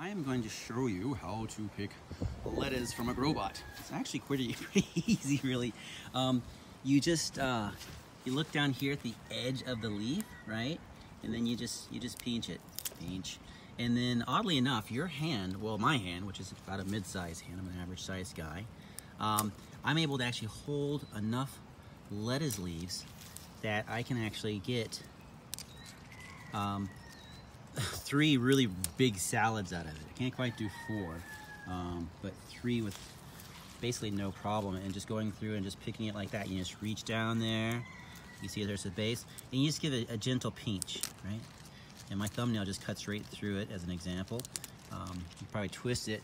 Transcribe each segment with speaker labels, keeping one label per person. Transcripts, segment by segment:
Speaker 1: I am going to show you how to pick lettuce from a Growbot. It's actually pretty easy, really. You just you look down here at the edge of the leaf, right? And then you just pinch it, and then oddly enough, your hand, well, my hand, which is about a mid-sized hand, I'm an average-sized guy, I'm able to actually hold enough lettuce leaves that I can actually get 3 really big salads out of it. I can't quite do 4, but 3 with basically no problem. And just going through and just picking it like that, you just reach down there, you see there's a base, and you just give it a gentle pinch, right? And my thumbnail just cuts right through it as an example. You probably twist it,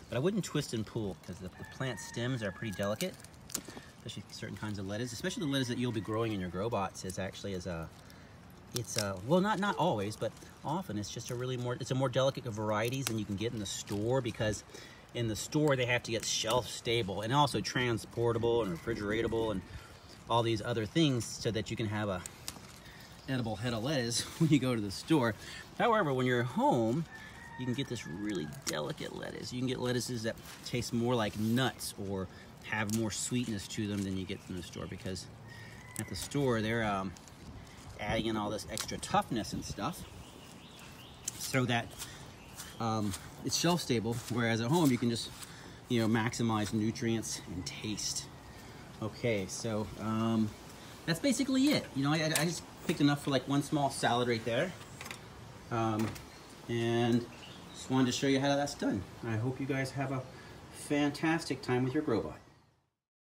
Speaker 1: but I wouldn't twist and pull because the plant stems are pretty delicate, especially certain kinds of lettuce, especially the lettuce that you'll be growing in your Growbots is actually well, not always, but often it's just it's a more delicate varieties than you can get in the store, because in the store they have to get shelf stable and also transportable and refrigeratable and all these other things so that you can have a edible head of lettuce when you go to the store. However, when you're at home, you can get this really delicate lettuce. You can get lettuces that taste more like nuts or have more sweetness to them than you get from the store, because at the store they're adding in all this extra toughness and stuff so that it's shelf stable, whereas at home you can just, maximize nutrients and taste. Okay, so that's basically it. I just picked enough for like one small salad right there, and just wanted to show you how that's done. I hope you guys have a fantastic time with your Growbot.